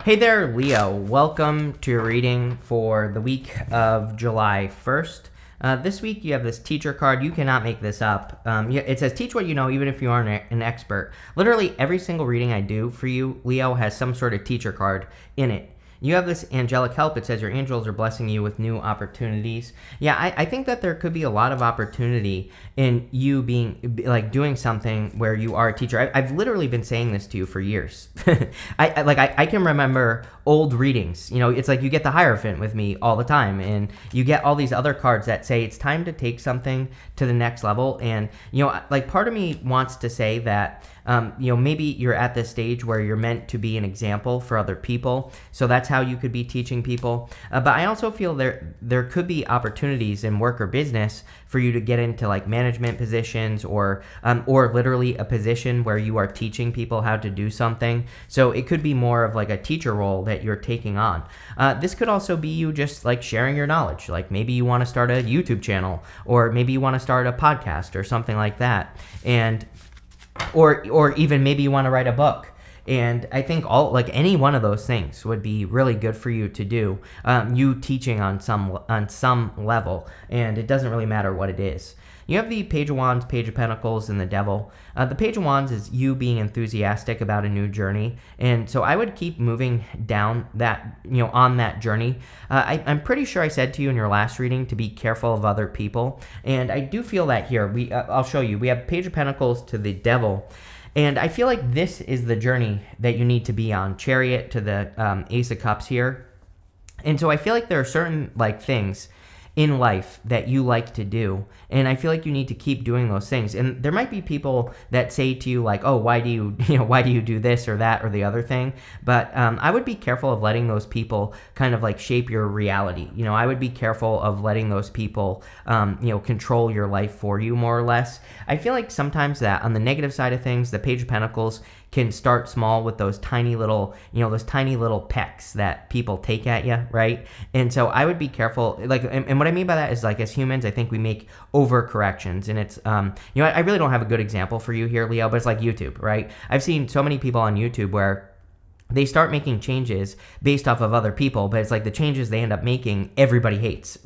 Hey there, Leo. Welcome to your reading for the week of July 1st. This week you have this teacher card. You cannot make this up. It says, teach what you know, even if you aren't an expert. Literally every single reading I do for you, Leo, has some sort of teacher card in it. You have this angelic help. It says your angels are blessing you with new opportunities. Yeah, I think that there could be a lot of opportunity in you being like doing something where you are a teacher. I've literally been saying this to you for years. I can remember old readings. You know, it's like you get the Hierophant with me all the time, and you get all these other cards that say it's time to take something to the next level. And like part of me wants to say that maybe you're at this stage where you're meant to be an example for other people. So that's how you could be teaching people. But I also feel there could be opportunities in work or business for you to get into like management positions or literally a position where you are teaching people how to do something. So it could be more of like a teacher role that you're taking on. This could also be you just like sharing your knowledge. Like maybe you want to start a YouTube channel, or maybe you want to start a podcast or something like that. And or even maybe you want to write a book. And I think any one of those things would be really good for you to do. You teaching on some level, and it doesn't really matter what it is. You have the Page of Wands, Page of Pentacles, and the Devil. The Page of Wands is you being enthusiastic about a new journey, and so I would keep moving down that, on that journey. I'm pretty sure I said to you in your last reading to be careful of other people, and I do feel that here. I'll show you. We have Page of Pentacles to the Devil, and I feel like this is the journey that you need to be on. Chariot to the Ace of Cups here, and so I feel like there are certain things in life that you like to do, and I feel like you need to keep doing those things. And there might be people that say to you like, oh, why do you do this or that or the other thing? But I would be careful of letting those people kind of like shape your reality. I would be careful of letting those people control your life for you, more or less. I feel like sometimes that on the negative side of things, the Page of Pentacles can start small with those tiny little pecks that people take at you, right? And so I would be careful, and what I mean by that is, like, as humans, I think we make overcorrections, and it's, I really don't have a good example for you here, Leo, but it's like YouTube, right? I've seen so many people on YouTube where they start making changes based off of other people, but it's like the changes they end up making, everybody hates.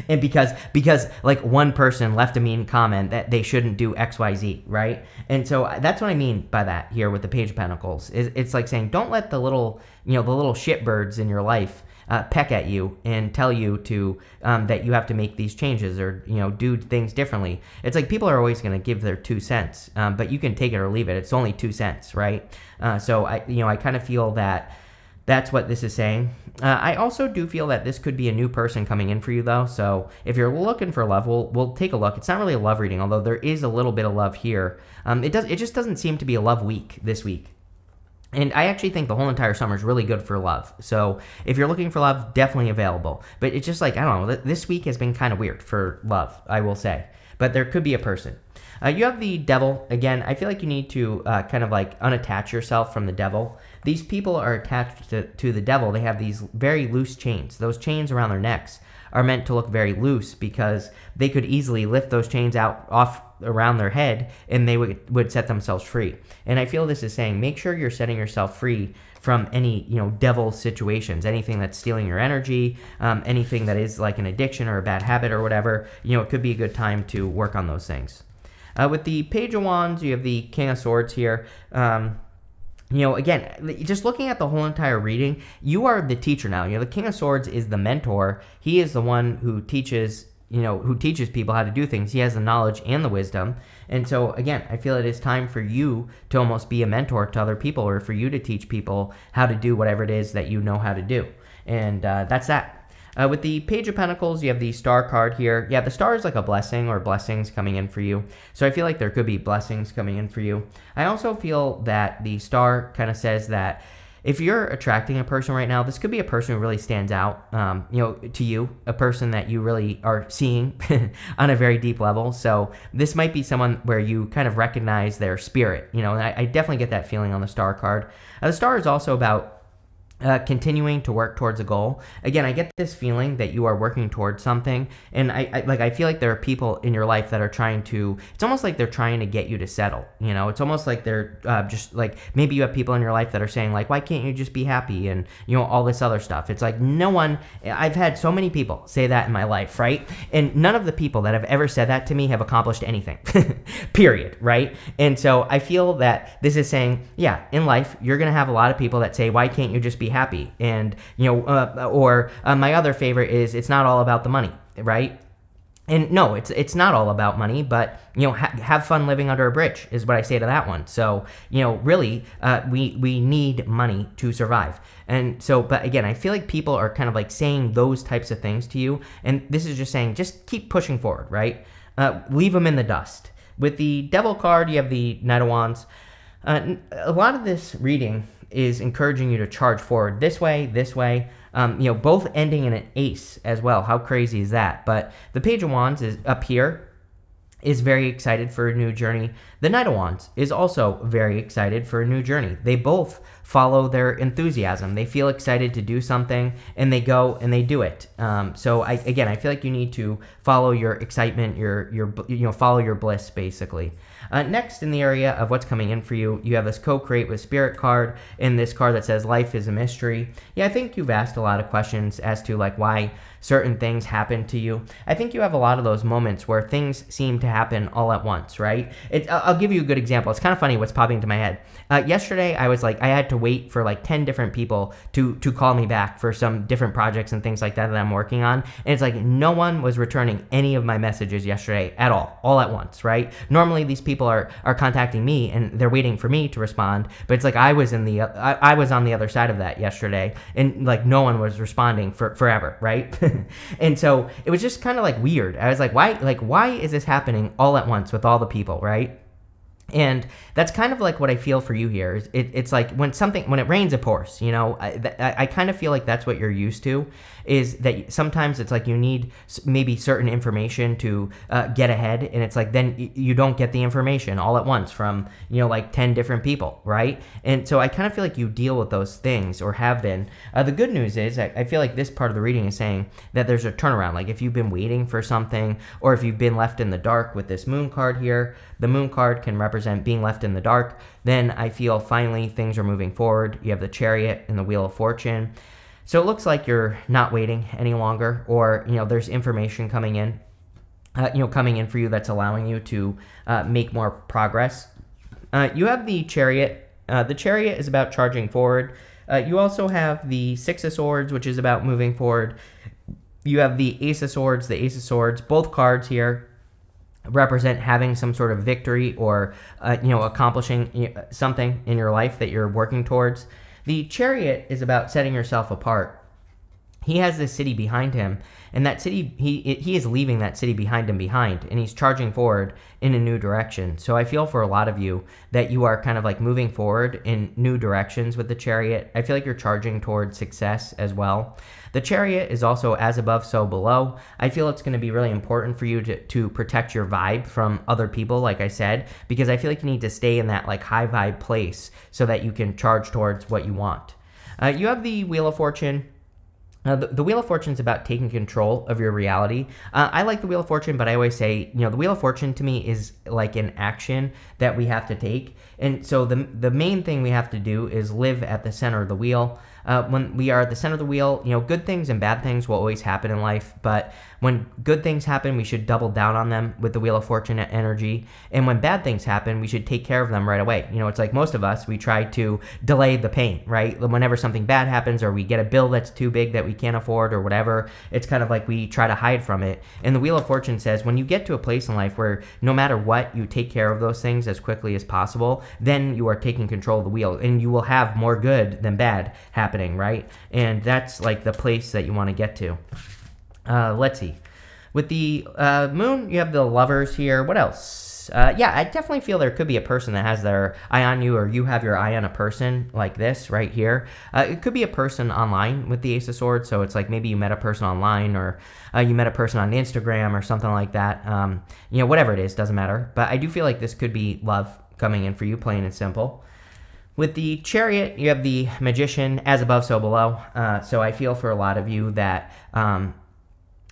And because like one person left a mean comment that they shouldn't do XYZ, right? And so that's what I mean by that here with the Page of Pentacles. It's like saying, don't let the little shitbirds in your life peck at you and tell you to that you have to make these changes or do things differently. It's like people are always going to give their 2 cents, but you can take it or leave it. It's only 2 cents, right? So I kind of feel that that's what this is saying. I also do feel that this could be a new person coming in for you, though. So if you're looking for love, we'll take a look. It's not really a love reading, although there is a little bit of love here. It just doesn't seem to be a love week this week. And I actually think the whole entire summer is really good for love. So if you're looking for love, definitely available. But it's just like, I don't know, this week has been kind of weird for love, I will say. But there could be a person. You have the Devil. Again, I feel like you need to kind of like unattach yourself from the Devil. These people are attached to the Devil. They have these very loose chains. Those chains around their necks are meant to look very loose because they could easily lift those chains off around their head, and they would set themselves free. And I feel this is saying, make sure you're setting yourself free from any devil situations, anything that's stealing your energy, anything that is like an addiction or a bad habit or whatever. It could be a good time to work on those things. With the Page of Wands, you have the King of Swords here. Again, just looking at the whole entire reading, you are the teacher now. The King of Swords is the mentor. He is the one who teaches people how to do things. He has the knowledge and the wisdom. And so, again, I feel it is time for you to almost be a mentor to other people, or for you to teach people how to do whatever it is that you know how to do. And that's that. With the Page of Pentacles, you have the Star card here. Yeah, the Star is like a blessing or blessings coming in for you. So I feel like there could be blessings coming in for you. I also feel that the Star kind of says that if you're attracting a person right now, this could be a person who really stands out, to you, a person that you really are seeing on a very deep level. So this might be someone where you kind of recognize their spirit, and I definitely get that feeling on the Star card. The Star is also about continuing to work towards a goal. Again, I get this feeling that you are working towards something, and I feel like there are people in your life that are trying to. It's almost like they're trying to get you to settle. You know, it's almost like they're just like, maybe you have people in your life that are saying like, why can't you just be happy, and you know, all this other stuff. It's like, no one. I've had so many people say that in my life, right? And none of the people that have ever said that to me have accomplished anything. Period. Right? And so I feel that this is saying, yeah, in life you're gonna have a lot of people that say, why can't you just be happy? And you know, my other favorite is, it's not all about the money, right? And no, it's not all about money, but you know, have fun living under a bridge is what I say to that one. So you know, really, we need money to survive. And so, but again, I feel like people are kind of like saying those types of things to you, and this is just saying, just keep pushing forward, right? Leave them in the dust. With the Devil card, you have the Knight of Wands. A lot of this reading is encouraging you to charge forward this way, you know, both ending in an ace as well. How crazy is that? But the Page of Wands is up here, is very excited for a new journey. The Knight of Wands is also very excited for a new journey. They both follow their enthusiasm. They feel excited to do something, and they go and they do it. So I feel like you need to follow your excitement, follow your bliss, basically. Next, in the area of what's coming in for you, you have this Co-Create with Spirit card, and this card that says Life is a Mystery. Yeah, I think you've asked a lot of questions as to like why certain things happen to you. I think you have a lot of those moments where things seem to happen all at once, right? I'll give you a good example. It's kind of funny what's popping into my head. Yesterday, I was like, I had to wait for like 10 different people to call me back for some different projects and things like that I'm working on. And it's like, no one was returning any of my messages yesterday at all at once, right? Normally, these people are contacting me and they're waiting for me to respond, but it's like I was on the other side of that yesterday, and like no one was responding for forever, right? And so it was just kind of like weird. I was like, why is this happening all at once with all the people, right? And that's kind of like what I feel for you here. It's like when it rains, it pours, you know. I kind of feel like that's what you're used to, is that sometimes it's like you need maybe certain information to get ahead, and it's like then you don't get the information all at once from, you know, like 10 different people, right? And so I kind of feel like you deal with those things, or have been. The good news is I feel like this part of the reading is saying that there's a turnaround. Like if you've been waiting for something, or if you've been left in the dark with this Moon card here, the Moon card can represent being left in the dark. Then I feel finally things are moving forward. You have the Chariot and the Wheel of Fortune. So it looks like you're not waiting any longer, or, you know, there's information coming in, coming in for you that's allowing you to make more progress. You have the Chariot. The Chariot is about charging forward. You also have the Six of Swords, which is about moving forward. You have the Ace of Swords, both cards here represent having some sort of victory, or accomplishing something in your life that you're working towards. The Chariot is about setting yourself apart. He has this city behind him, and that city, he is leaving that city behind him and he's charging forward in a new direction. So I feel for a lot of you that you are kind of like moving forward in new directions with the Chariot. I feel like you're charging towards success as well. The Chariot is also as above, so below. I feel it's going to be really important for you to protect your vibe from other people, like I said, because I feel like you need to stay in that like high vibe place so that you can charge towards what you want. You have the Wheel of Fortune. The Wheel of Fortune is about taking control of your reality. I like the Wheel of Fortune, but I always say, the Wheel of Fortune to me is like an action that we have to take. And so the main thing we have to do is live at the center of the wheel. When we are at the center of the wheel, good things and bad things will always happen in life. But when good things happen, we should double down on them with the Wheel of Fortune energy. And when bad things happen, we should take care of them right away. It's like most of us, we try to delay the pain, right? Whenever something bad happens, or we get a bill that's too big that we can't afford, or whatever, it's kind of like we try to hide from it. And the Wheel of Fortune says when you get to a place in life where no matter what, you take care of those things as quickly as possible, then you are taking control of the wheel, and you will have more good than bad happening, right? And that's like the place that you want to get to. Let's see. With the Moon, you have the Lovers here. What else? Yeah, I definitely feel there could be a person that has their eye on you, or you have your eye on a person like this right here. It could be a person online with the Ace of Swords, so it's like maybe you met a person online, or you met a person on Instagram or something like that. Whatever it is, doesn't matter. But I do feel like this could be love coming in for you, plain and simple. With the Chariot, you have the Magician, as above, so below. So I feel for a lot of you that,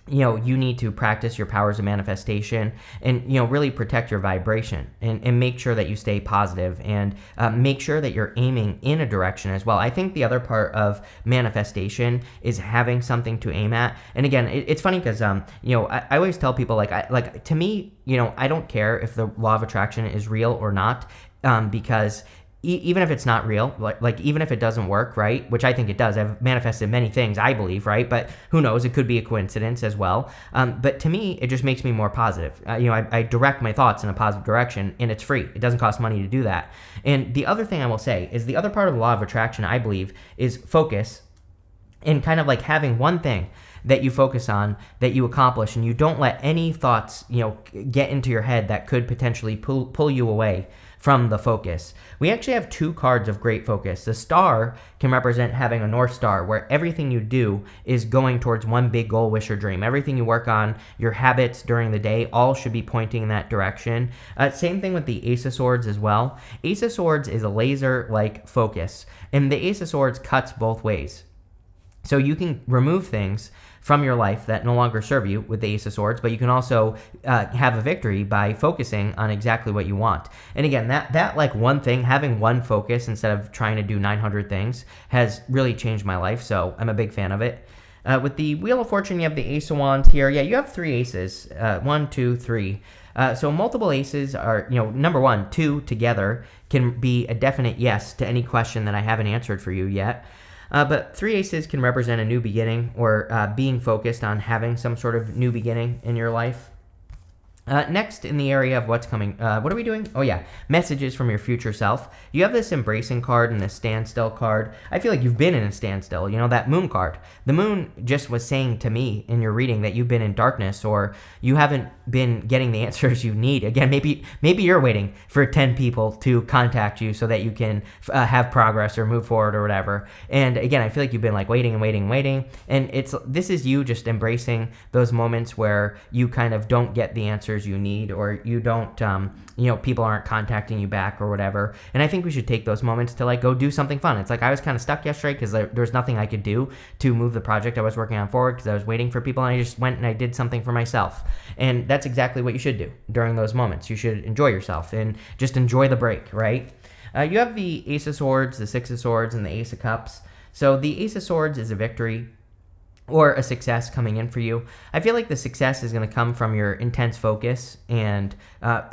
you need to practice your powers of manifestation and, really protect your vibration and make sure that you stay positive and make sure that you're aiming in a direction as well. I think the other part of manifestation is having something to aim at. And again, it's funny because, I always tell people to me, I don't care if the law of attraction is real or not, because even if it's not real, like even if it doesn't work, right? Which I think it does. I've manifested many things, I believe, right? But who knows? It could be a coincidence as well. But to me, it just makes me more positive. I direct my thoughts in a positive direction, and it's free. It doesn't cost money to do that. And the other thing I will say is the other part of the law of attraction, I believe, is focus and kind of like having one thing that you focus on, that you accomplish, and you don't let any thoughts, get into your head that could potentially pull you away from the focus. We actually have two cards of great focus. The star can represent having a North Star, where everything you do is going towards one big goal, wish, or dream. Everything you work on, your habits during the day, all should be pointing in that direction. Same thing with the Ace of Swords as well. Ace of Swords is a laser-like focus, and the Ace of Swords cuts both ways. So you can remove things from your life that no longer serve you with the Ace of Swords, but you can also have a victory by focusing on exactly what you want. And again, that like one thing, having one focus instead of trying to do 900 things, has really changed my life, so I'm a big fan of it. With the Wheel of Fortune, you have the Ace of Wands here. Yeah, you have 3 aces, 1, 2, 3. So multiple aces are, number 1, 2 together can be a definite yes to any question that I haven't answered for you yet. But 3 aces can represent a new beginning, or being focused on having some sort of new beginning in your life. Next, in the area of what's coming, what are we doing? Oh yeah, messages from your future self. You have this Embracing card and this Standstill card. I feel like you've been in a standstill, that Moon card. The Moon just was saying to me in your reading that you've been in darkness, or you haven't been getting the answers you need. Again, maybe you're waiting for 10 people to contact you so that you can have progress or move forward or whatever. And again, I feel like you've been like waiting and waiting and waiting. And this is you just embracing those moments where you kind of don't get the answers you need, or you don't, people aren't contacting you back or whatever. And I think we should take those moments to like go do something fun. It's like I was kind of stuck yesterday because there was nothing I could do to move the project I was working on forward because I was waiting for people, and I just went and I did something for myself. And that's exactly what you should do during those moments. You should enjoy yourself and just enjoy the break, right? You have the Ace of Swords, the Six of Swords, and the Ace of Cups. So the Ace of Swords is a victory or a success coming in for you. I feel like the success is going to come from your intense focus and,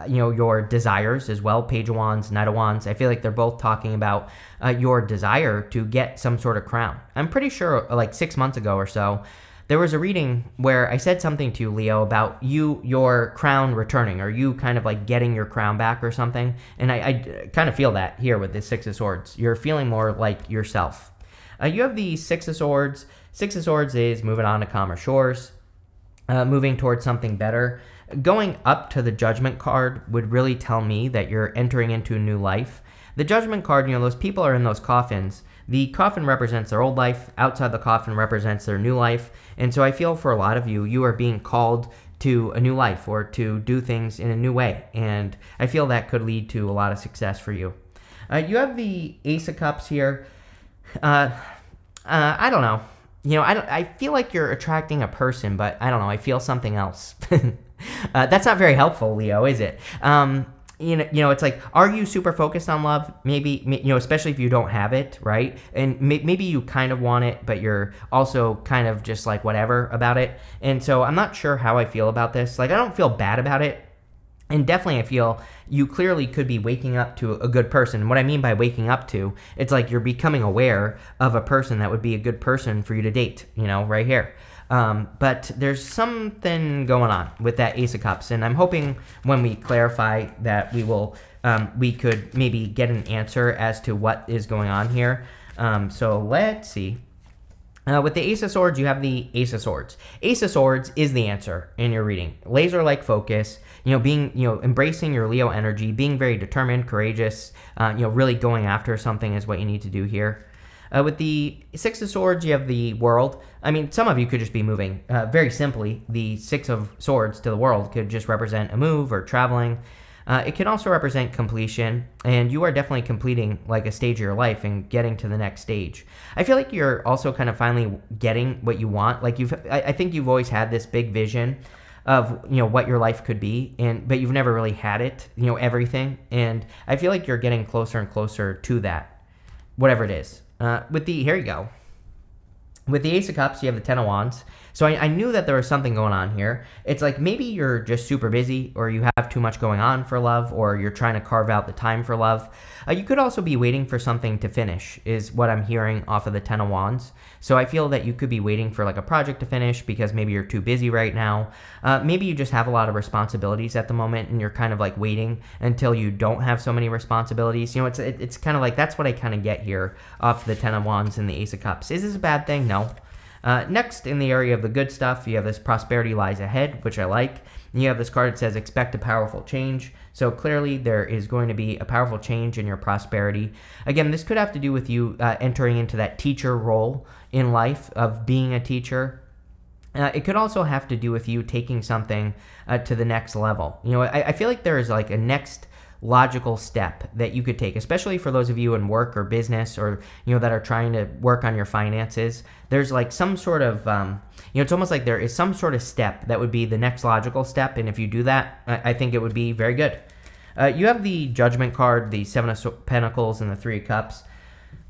your desires as well. Page of Wands, Knight of Wands. I feel like they're both talking about your desire to get some sort of crown. I'm pretty sure like 6 months ago or so, there was a reading where I said something to you, Leo, about your crown returning, or you kind of like getting your crown back or something. And I kind of feel that here with the Six of Swords. You're feeling more like yourself. You have the Six of Swords. Six of Swords is moving on to calmer shores, moving towards something better. Going up to the Judgment card would really tell me that you're entering into a new life. The Judgment card, those people are in those coffins. The coffin represents their old life. Outside the coffin represents their new life. And so I feel for a lot of you, you are being called to a new life or to do things in a new way. And I feel that could lead to a lot of success for you. You have the Ace of Cups here. I don't know. I feel like you're attracting a person, but I don't know. I feel something else. That's not very helpful, Leo, is it? It's like, are you super focused on love? Maybe, especially if you don't have it, right? And maybe you kind of want it, but you're also kind of just like whatever about it. And so I'm not sure how I feel about this. Like, I don't feel bad about it. And definitely I feel you clearly could be waking up to a good person. And what I mean by waking up to, it's like you're becoming aware of a person that would be a good person for you to date, right here. But there's something going on with that Ace of Cups. And I'm hoping when we clarify that we could maybe get an answer as to what is going on here. So let's see. With the Ace of Swords, you have the Ace of Swords. Ace of Swords is the answer in your reading. Laser-like focus, embracing your Leo energy, being very determined, courageous, really going after something is what you need to do here. With the Six of Swords, you have the World. I mean, some of you could just be moving. Very simply, the Six of Swords to the World could just represent a move or traveling. It can also represent completion, and you are definitely completing like a stage of your life and getting to the next stage. I feel like you're also kind of finally getting what you want. Like I think you've always had this big vision of what your life could be, but you've never really had it, everything. And I feel like you're getting closer and closer to that, whatever it is. Here you go. With the Ace of Cups, you have the Ten of Wands. So I knew that there was something going on here. It's like maybe you're just super busy, or you have too much going on for love, or you're trying to carve out the time for love. You could also be waiting for something to finish, is what I'm hearing off of the Ten of Wands. So I feel that you could be waiting for like a project to finish because maybe you're too busy right now. Maybe you just have a lot of responsibilities at the moment, and you're kind of like waiting until you don't have so many responsibilities. It's kind of like, that's what I kind of get here off the Ten of Wands and the Ace of Cups. Is this a bad thing? No. Next, in the area of the good stuff, you have this prosperity lies ahead, which I like. And you have this card that says expect a powerful change. So clearly there is going to be a powerful change in your prosperity. Again, this could have to do with you entering into that teacher role in life of being a teacher. It could also have to do with you taking something to the next level. I feel like there is like a next logical step that you could take, especially for those of you in work or business, or that are trying to work on your finances. There's like some sort of it's almost like there is some sort of step that would be the next logical step, and if you do that, I think it would be very good. You have the Judgment card, the Seven of Pentacles, and the Three of Cups.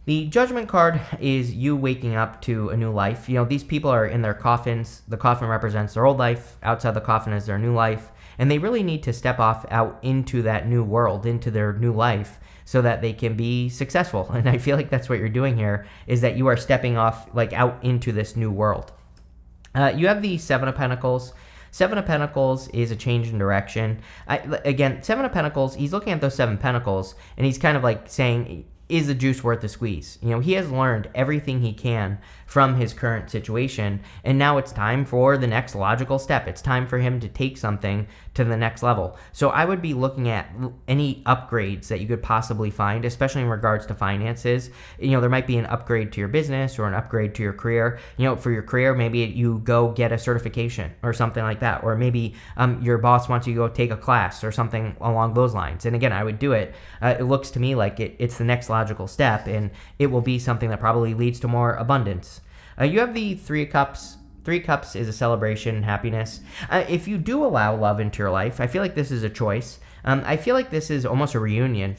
The Judgment card is you waking up to a new life. These people are in their coffins. The coffin represents their old life. Outside the coffin is their new life. And they really need to step off out into that new world, into their new life, so that they can be successful. And I feel like that's what you're doing here, is that you are stepping off like out into this new world. You have the Seven of Pentacles. Seven of Pentacles is a change in direction. Again, Seven of Pentacles, he's looking at those Seven Pentacles, and he's kind of like saying, is the juice worth the squeeze? He has learned everything he can from his current situation, and now it's time for the next logical step. It's time for him to take something to the next level. So I would be looking at any upgrades that you could possibly find, especially in regards to finances. There might be an upgrade to your business or an upgrade to your career. For your career, maybe you go get a certification or something like that, or maybe your boss wants you to go take a class or something along those lines. And again, I would do it. It looks to me like it's the next logical step, and it will be something that probably leads to more abundance. You have the Three of Cups. Three Cups is a celebration and happiness. If you do allow love into your life, I feel like this is a choice. I feel like this is almost a reunion.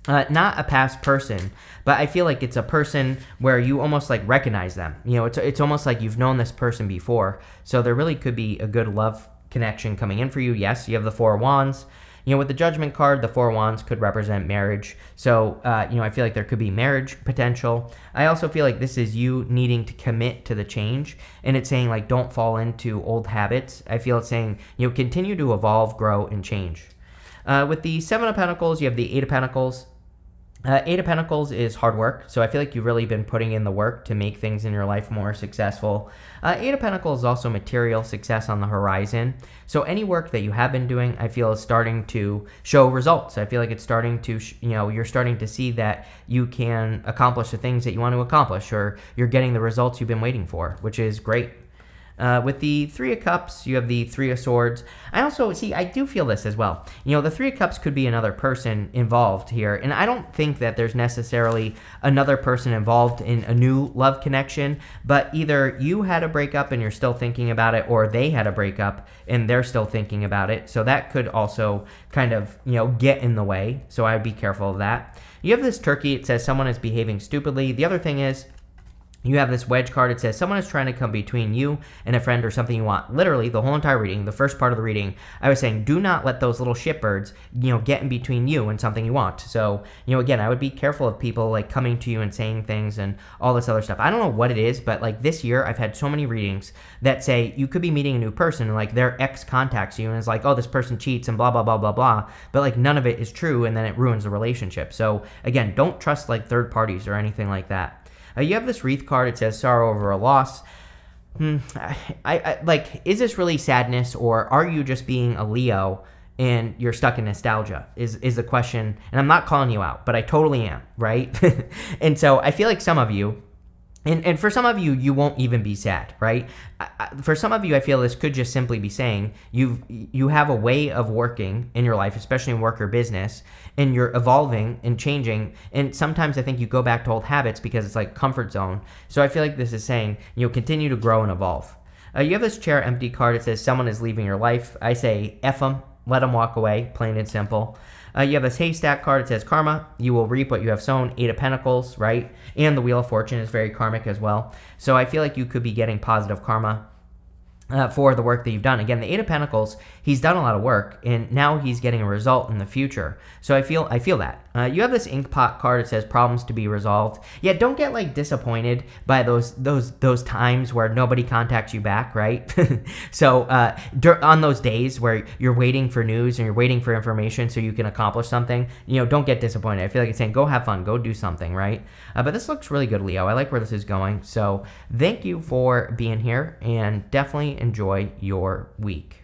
Not a past person, but I feel like it's a person where you almost like recognize them. It's almost like you've known this person before. So there really could be a good love connection coming in for you. Yes, you have the Four of Wands. With the Judgment card, the Four of Wands could represent marriage. So, I feel like there could be marriage potential. I also feel like this is you needing to commit to the change. And it's saying, like, don't fall into old habits. I feel it's saying, continue to evolve, grow, and change. With the Seven of Pentacles, you have the Eight of Pentacles. Eight of Pentacles is hard work, so I feel like you've really been putting in the work to make things in your life more successful. Eight of Pentacles is also material success on the horizon, so any work that you have been doing, I feel, is starting to show results. I feel like it's starting to, you're starting to see that you can accomplish the things that you want to accomplish, or you're getting the results you've been waiting for, which is great. With the Three of Cups, you have the Three of Swords. I do feel this as well. The Three of Cups could be another person involved here, and I don't think that there's necessarily another person involved in a new love connection, but either you had a breakup and you're still thinking about it, or they had a breakup and they're still thinking about it. So that could also kind of, get in the way. So I would be careful of that. You have this turkey. It says someone is behaving stupidly. The other thing is, you have this wedge card. It says someone is trying to come between you and a friend or something you want. Literally, the whole entire reading, the first part of the reading, I was saying, do not let those little shitbirds, get in between you and something you want. So, again, I would be careful of people like coming to you and saying things and all this other stuff. I don't know what it is, but like this year, I've had so many readings that say you could be meeting a new person and like their ex contacts you and is like, oh, this person cheats and blah, blah, blah, blah, blah. But like none of it is true, and then it ruins the relationship. So again, don't trust like third parties or anything like that. You have this wreath card. It says sorrow over a loss. Like, is this really sadness, or are you just being a Leo and you're stuck in nostalgia is the question. And I'm not calling you out, but I totally am, right? And so I feel like some of you, And for some of you, you won't even be sad, right? For some of you, I feel this could just simply be saying you have a way of working in your life, especially in work or business, and you're evolving and changing. And sometimes I think you go back to old habits because it's like comfort zone. So I feel like this is saying continue to grow and evolve. You have this chair empty card. It says someone is leaving your life. I say F them, let them walk away, plain and simple. You have this haystack card. It says karma. You will reap what you have sown. 8 of Pentacles, right? And the Wheel of Fortune is very karmic as well. So I feel like you could be getting positive karma for the work that you've done. Again, the 8 of Pentacles, he's done a lot of work, and now he's getting a result in the future. So I feel that. You have this ink pot card. It says problems to be resolved. Yeah, don't get like disappointed by those times where nobody contacts you back, right? So on those days where you're waiting for news and you're waiting for information so you can accomplish something, don't get disappointed. I feel like it's saying go have fun, go do something, right? But this looks really good, Leo. I like where this is going. So thank you for being here, and definitely enjoy your week.